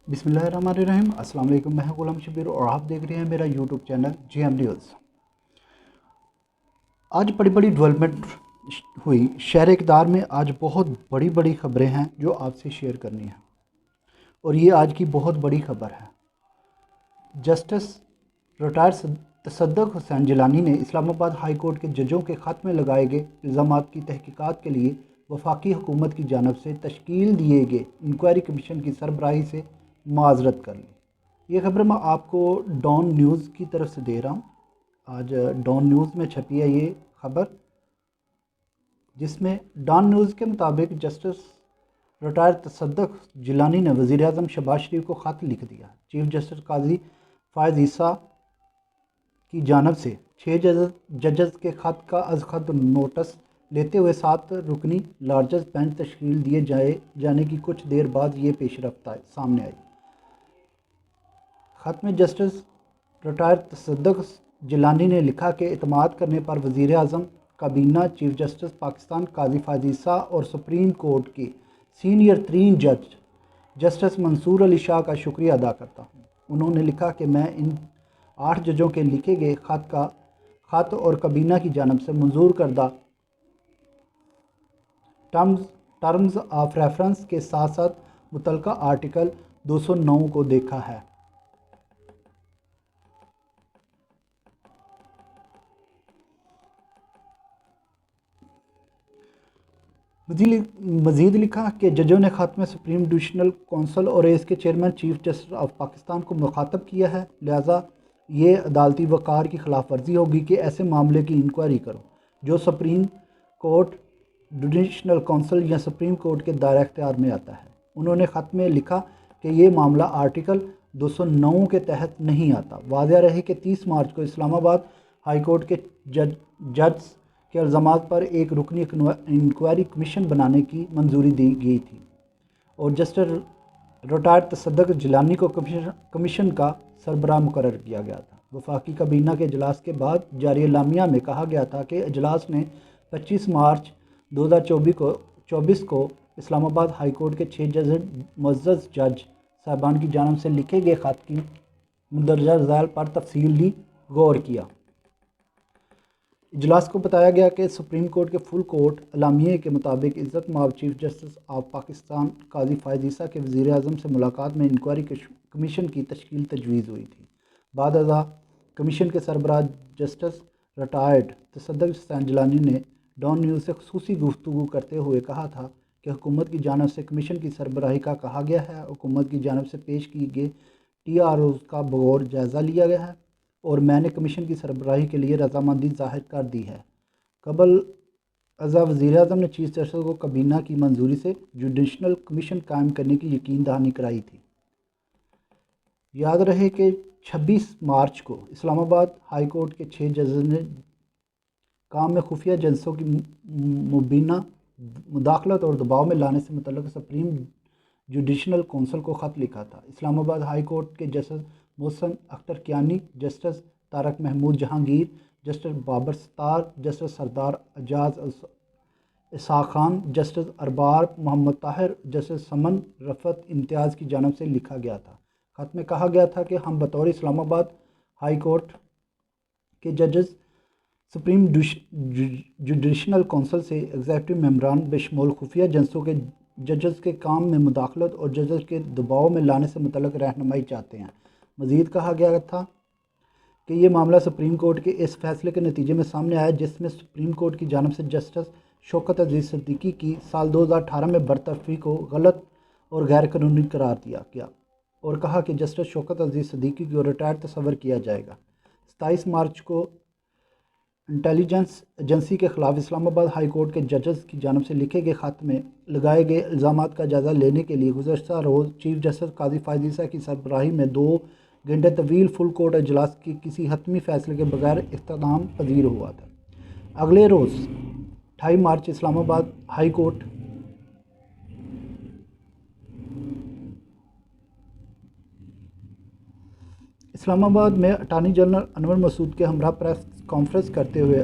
بسم اللہ الرحمن الرحیم۔ السلام علیکم، میں غلام شبیر اور آپ دیکھ رہے ہیں میرا YouTube channel G M News. آج بڑی ڈیولپمنٹ ہوئی شہر اقدار میں۔ آج بہت بڑی خبریں ہیں جو آپ سے شیئر کرنی ہیں، اور یہ آج کی بہت بڑی خبر ہے۔ جسٹس ریٹائر تصدق حسین جیلانی نے اسلام آباد ہائی کورٹ کے ججوں کے خط میں لگائے گئے الزامات کی تحقیقات کے لیے وفاقی حکومت کی جانب سے تشکیل دیے گئے انکوائری کمیشن کی سربراہی سے معذرت کر لی۔ یہ خبر میں آپ کو ڈان نیوز کی طرف سے دے رہا ہوں۔ آج ڈان نیوز میں چھپی ہے یہ خبر، جس میں ڈان نیوز کے مطابق جسٹس ریٹائر تصدق جیلانی نے وزیر اعظم شہباز شریف کو خط لکھ دیا۔ چیف جسٹس قاضی فائز عیسیٰ کی جانب سے 6 ججز کے خط کا از خط نوٹس لیتے ہوئے 7 رکنی لارجسٹ بینچ تشکیل دیے جانے کی کچھ دیر بعد یہ پیش رفت سامنے آئی۔ خط میں جسٹس ریٹائر تصدق جیلانی نے لکھا کہ اعتماد کرنے پر وزیر اعظم کابینہ، چیف جسٹس پاکستان قاضی فائز عیسیٰ اور سپریم کورٹ کے سینئر ترین جج جسٹس منصور علی شاہ کا شکریہ ادا کرتا ہوں۔ انہوں نے لکھا کہ میں ان 8 ججوں کے لکھے گئے خط اور کابینہ کی جانب سے منظور کردہ ٹرمز آف ریفرنس کے ساتھ ساتھ متعلقہ آرٹیکل 209 کو دیکھا ہے۔ مزید لکھا کہ ججوں نے خط میں سپریم جوڈیشل کونسل اور اس کے chairman chief justice of Pakistan کو مخاطب کیا ہے، لہٰذا یہ عدالتی وقار کی خلاف ورزی ہوگی کہ ایسے معاملے کی انکوائری کرو جو سپریم کورٹ، جوڈیشل کونسل یا سپریم کورٹ کے دائرہ اختیار میں آتا ہے۔ انہوں نے خط میں لکھا کہ یہ معاملہ آرٹیکل 209 کے تحت نہیں آتا۔ واضح رہے کہ 30 مارچ کو اسلام آباد ہائی کورٹ کے ججز کے الزامات پر ایک رکنی انکوائری کمیشن بنانے کی منظوری دی گئی تھی، اور جسٹس ریٹائر تصدق جیلانی کو کمیشن کا سربراہ مقرر کیا گیا تھا۔ وفاقی کابینہ کے اجلاس کے بعد جاری اعلامیہ میں کہا گیا تھا کہ اجلاس نے 25 مارچ 2024 کو اسلام آباد ہائی کورٹ کے 6 معزز جج صاحبان کی جانب سے لکھے گئے خط کی مندرجہ ذیل پر تفصیلی غور کیا۔ اجلاس کو بتایا گیا کہ سپریم کورٹ کے فل کورٹ اعلامیے کے مطابق عزت مآب چیف جسٹس آف پاکستان قاضی فائز عیسیٰ کے وزیر اعظم سے ملاقات میں انکوائری کمیشن کی تشکیل تجویز ہوئی تھی۔ بعد ازاں کمیشن کے سربراہ جسٹس ریٹائرڈ تصدق حسین جیلانی نے ڈان نیوز سے خصوصی گفتگو کرتے ہوئے کہا تھا کہ حکومت کی جانب سے کمیشن کی سربراہی کا کہا گیا ہے، حکومت کی جانب سے پیش کی گئے TROs کا بغور جائزہ لیا گیا ہے، اور میں نے کمیشن کی سربراہی کے لیے رضامندی ظاہر کر دی ہے۔ قبل ازاں وزیر اعظم نے چیف جسٹس کو کابینہ کی منظوری سے جوڈیشل کمیشن قائم کرنے کی یقین دہانی کرائی تھی۔ یاد رہے کہ 26 مارچ کو اسلام آباد ہائی کورٹ کے 6 ججز نے کام میں خفیہ ایجنسیوں کی مبینہ مداخلت اور دباؤ میں لانے سے متعلق سپریم جوڈیشل کونسل کو خط لکھا تھا۔ اسلام آباد ہائی کورٹ کے justice Mohsin Akhtar Kayani, justice Tariq Mahmood Jahangir, justice Babar ستار، جسٹس سردار اعجاز اسحاق خان، جسٹس ارباب محمد طاہر، جسٹس سمن رفعت امتیاز کی جانب سے لکھا گیا تھا۔ خط میں کہا گیا تھا کہ ہم بطور اسلام آباد ہائی کورٹ کے ججز سپریم جوڈیشل کونسل سے ایگزیکٹو ممبران بشمول خفیہ ایجنسیوں کے ججز کے کام میں مداخلت اور ججز کے دباؤ میں لانے سے متعلق رہنمائی چاہتے ہیں۔ مزید کہا گیا تھا کہ یہ معاملہ سپریم کورٹ کے اس فیصلے کے نتیجے میں سامنے آیا جس میں سپریم کورٹ کی جانب سے جسٹس شوکت عزیز صدیقی کی سال 2018 میں برطرفی کو غلط اور غیر قانونی قرار دیا گیا، اور کہا کہ جسٹس شوکت عزیز صدیقی کو ریٹائر تصور کیا جائے گا۔ 27 مارچ کو انٹیلیجنس ایجنسی کے خلاف اسلام آباد ہائی کورٹ کے ججز کی جانب سے لکھے گئے خط میں لگائے گئے الزامات کا جائزہ لینے کے لیے گزشتہ روز چیف جسٹس قاضی فائز عیسیٰ کی سربراہی میں 2 گھنٹے طویل فل کورٹ اجلاس کی کسی حتمی فیصلے کے بغیر اختتام پذیر ہوا تھا۔ اگلے روز 28 مارچ اسلام آباد ہائی کورٹ اسلام آباد میں اٹارنی جنرل انور مسعود کے ہمراہ پریس کانفرنس کرتے ہوئے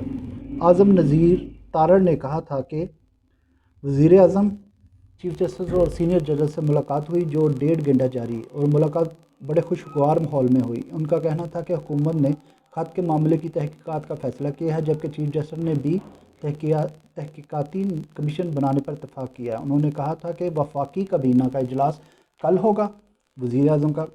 اعظم نذیر تارڑ نے کہا تھا کہ وزیر اعظم چیف جسٹس اور سینئر ججز سے ملاقات ہوئی جو 1.5 گھنٹہ جاری اور ملاقات بڑے خوشگوار ماحول میں ہوئی۔ ان کا کہنا تھا کہ حکومت نے خط کے معاملے کی تحقیقات کا فیصلہ کیا ہے، جبکہ چیف جسٹس نے بھی تحقیقاتی کمیشن بنانے پر اتفاق کیا۔ انہوں نے کہا تھا کہ وفاقی کابینہ کا اجلاس کل ہوگا، وزیر اعظم کا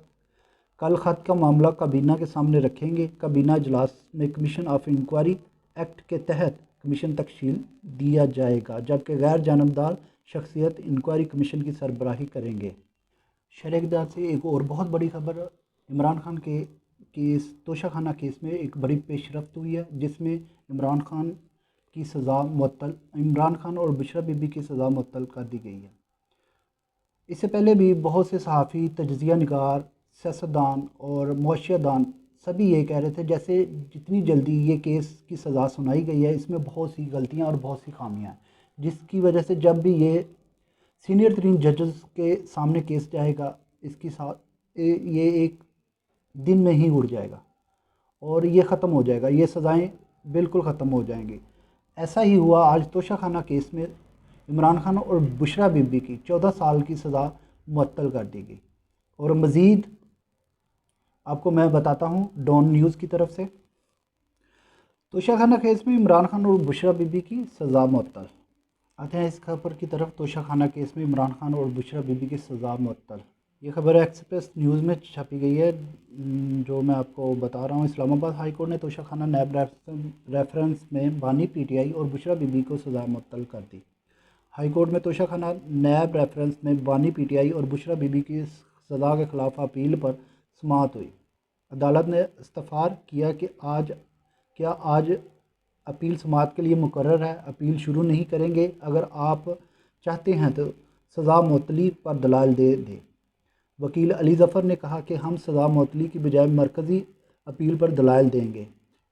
کل خط کا معاملہ کابینہ کے سامنے رکھیں گے۔ کابینہ اجلاس میں کمیشن آف انکوائری ایکٹ کے تحت کمیشن تشکیل دیا جائے گا، جبکہ غیر جانبدار شخصیت انکوائری کمیشن کی سربراہی کریں گے۔ شرح اقدار سے ایک اور بہت بڑی خبر، عمران خان کے کیس توشہ خانہ کیس میں ایک بڑی پیش رفت ہوئی ہے، جس میں عمران خان اور بشرا بی بی کی سزا معطل کر دی گئی ہے۔ اس سے پہلے بھی بہت سے صحافی، تجزیہ نگار، سیاستدان اور معاشرہ دان سبھی یہ کہہ رہے تھے جیسے جتنی جلدی یہ کیس کی سزا سنائی گئی ہے اس میں بہت سی غلطیاں اور بہت سی خامیاں ہیں، جس کی وجہ سے جب بھی یہ سینئر ترین ججز کے سامنے کیس جائے گا اس کی یہ ایک دن میں ہی اڑ جائے گا اور یہ ختم ہو جائے گا، یہ سزائیں بالکل ختم ہو جائیں گی۔ ایسا ہی ہوا آج توشہ خانہ کیس میں عمران خان اور بشرا بی بی کی 14 سال کی سزا معطل کر دی گئی۔ اور مزید آپ کو میں بتاتا ہوں ڈان نیوز کی طرف سے، توشہ خانہ کیس میں عمران خان اور بشرا بی بی کی سزا معطل۔ آتے ہیں اس خبر کی طرف، توشہ خانہ کیس میں عمران خان اور بشرا بی بی کی سزا معطل۔ یہ خبر ایکسپریس نیوز میں چھپی گئی ہے، جو میں آپ کو بتا رہا ہوں۔ اسلام آباد ہائی کورٹ نے توشہ خانہ نیب ریفرنس میں بانی پی ٹی آئی اور بشرا بی بی کو سزا معطل کر دی۔ ہائی کورٹ میں توشہ خانہ نیب ریفرنس میں بانی پی ٹی آئی اور بشرا بی بی کی سزا کے خلاف اپیل پر سماعت ہوئی۔ عدالت نے استفسار کیا کہ کیا آج اپیل سماعت کے لیے مقرر ہے؟ اپیل شروع نہیں کریں گے، اگر آپ چاہتے ہیں تو سزا معطلی پر دلائل دے دیں۔ وکیل علی ظفر نے کہا کہ ہم سزا معطلی کی بجائے مرکزی اپیل پر دلائل دیں گے۔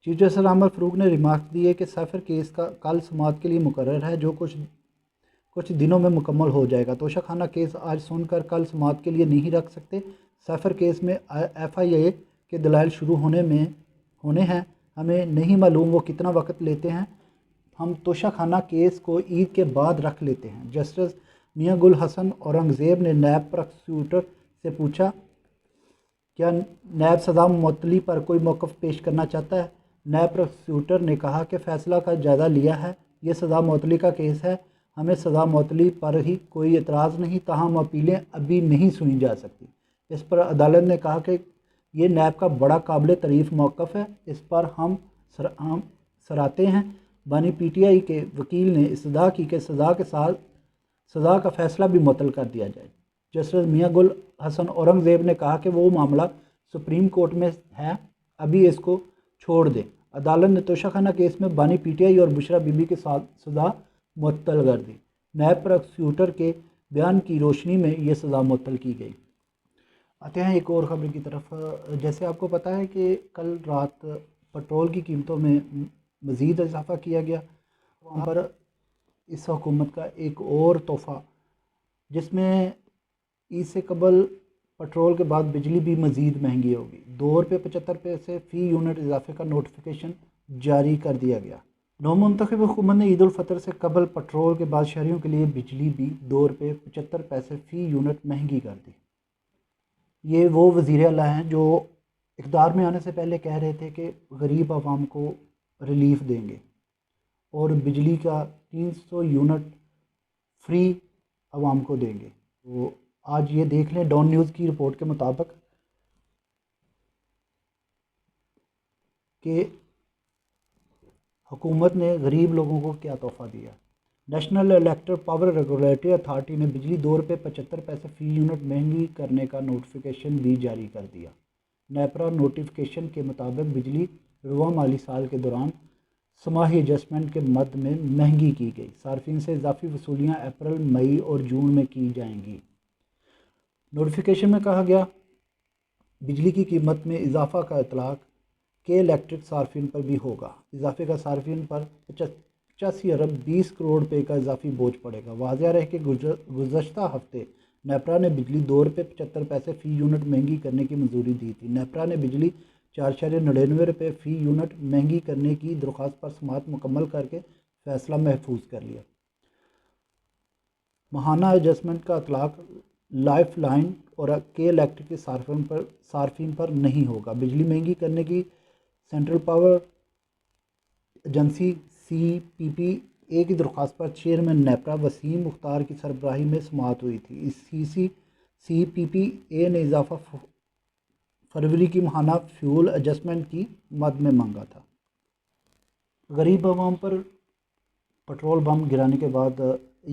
چیف جسٹس عمر فاروق نے ریمارک دیے کہ سیفر کیس کا کل سماعت کے لیے مقرر ہے، جو کچھ دنوں میں مکمل ہو جائے گا۔ توشہ خانہ کیس آج سن کر کل سماعت کے لیے نہیں رکھ سکتے۔ سیفر کیس میں ایف آئی اے کے دلائل شروع ہونے ہیں، ہمیں نہیں معلوم وہ کتنا وقت لیتے ہیں، ہم توشہ خانہ کیس کو عید کے بعد رکھ لیتے ہیں۔ جسٹس میاں گل حسن اورنگزیب نے نیب پروسیکیوٹر سے پوچھا کیا نیب سزا معطلی پر کوئی موقف پیش کرنا چاہتا ہے؟ نیب پروسیکیوٹر نے کہا کہ فیصلہ کا جائزہ لیا ہے، یہ سزا معطلی کا کیس ہے، ہمیں سزا معطلی پر ہی کوئی اعتراض نہیں، تاہم اپیلیں ابھی نہیں سنی جا سکتی۔ اس پر عدالت نے کہا کہ یہ نیب کا بڑا قابل تعریف موقف ہے، اس پر ہم سراہتے ہیں۔ بانی پی ٹی آئی کے وکیل نے استدعا کی کہ سزا کے ساتھ سزا کا فیصلہ بھی معطل کر دیا جائے۔ جسٹس میاں گل حسن اورنگزیب نے کہا کہ وہ معاملہ سپریم کورٹ میں ہے، ابھی اس کو چھوڑ دیں۔ عدالت نے توشہ خانہ کیس میں بانی پی ٹی آئی اور بشرا بی بی کے ساتھ سزا معطل کر دی۔ نیب پروسیکیوٹر کے بیان کی روشنی میں یہ سزا معطل کی گئی۔ آتے ہیں ایک اور خبر کی طرف۔ جیسے آپ کو پتہ ہے کہ کل رات پٹرول کی قیمتوں میں مزید اضافہ کیا گیا، وہاں پر اس حکومت کا ایک اور تحفہ، جس میں عید سے قبل پٹرول کے بعد بجلی بھی مزید مہنگی ہوگی۔ ₹2.75 فی یونٹ اضافے کا نوٹیفیکیشن جاری کر دیا گیا۔ نومنتخب حکومت نے عید الفطر سے قبل پٹرول کے بعد شہریوں کے لیے بجلی بھی ₹2.75 فی یونٹ مہنگی کر دی۔ یہ وہ وزیر اعلیٰ ہیں جو اقتدار میں آنے سے پہلے کہہ رہے تھے کہ غریب عوام کو ریلیف دیں گے اور بجلی کا 300 یونٹ فری عوام کو دیں گے۔ تو آج یہ دیکھ لیں ڈان نیوز کی رپورٹ کے مطابق کہ حکومت نے غریب لوگوں کو کیا تحفہ دیا۔ National electric power regulatory authority نے بجلی ₹2.75 فی یونٹ مہنگی کرنے کا نوٹیفیکیشن بھی جاری کر دیا۔ نیپرا نوٹیفیکیشن کے مطابق بجلی رواں مالی سال کے دوران سماحی ایڈجسٹمنٹ کے مد میں مہنگی کی گئی۔ صارفین سے اضافی وصولیاں اپریل، مئی اور جون میں کی جائیں گی۔ نوٹیفیکیشن میں کہا گیا بجلی کی قیمت میں اضافہ کا اطلاق کے الیکٹرک صارفین پر بھی ہوگا۔ اضافے کا صارفین پر 85 ارب 20 کروڑ روپے کا اضافی بوجھ پڑے گا۔ واضح رہے کہ گزشتہ ہفتے نیپرا نے بجلی ₹2.75 فی یونٹ مہنگی کرنے کی منظوری دی تھی۔ نیپرا نے بجلی ₹4.99 فی یونٹ مہنگی کرنے کی درخواست پر سماعت مکمل کر کے فیصلہ محفوظ کر لیا۔ ماہانہ ایڈجسٹمنٹ کا اطلاق لائف لائن اور کے الیکٹرک کے صارفین پر نہیں ہوگا۔ بجلی مہنگی کرنے کی سینٹرل پاور ایجنسی CPPA کی درخواست پر چیئرمین نیپرا وسیم مختار کی سربراہی میں سماعت ہوئی تھی۔ اس CPPA نے اضافہ فروری کی ماہانہ فیول ایڈجسٹمنٹ کی مد میں مانگا تھا۔ غریب عوام پر پٹرول بم گرانے کے بعد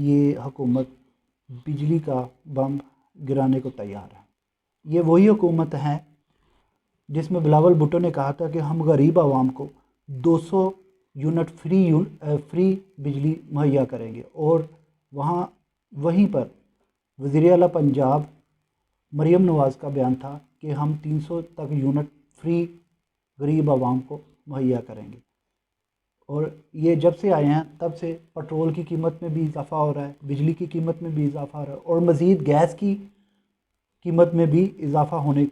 یہ حکومت بجلی کا بم گرانے کو تیار ہے۔ یہ وہی حکومت ہے جس میں بلاول بھٹو نے کہا تھا کہ ہم غریب عوام کو 200 یونٹ فری بجلی مہیا کریں گے، اور وہیں پر وزیر اعلیٰ پنجاب مریم نواز کا بیان تھا کہ ہم 300 تک یونٹ فری غریب عوام کو مہیا کریں گے۔ اور یہ جب سے آئے ہیں تب سے پٹرول کی قیمت میں بھی اضافہ ہو رہا ہے، بجلی کی قیمت میں بھی اضافہ ہو رہا ہے، اور مزید گیس کی قیمت میں بھی اضافہ ہونے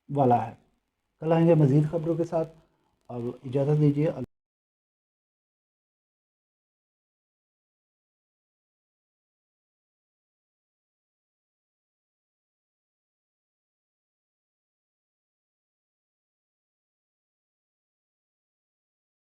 والا ہے۔ کل آئیں گے مزید خبروں کے ساتھ، اب اجازت دیجیے۔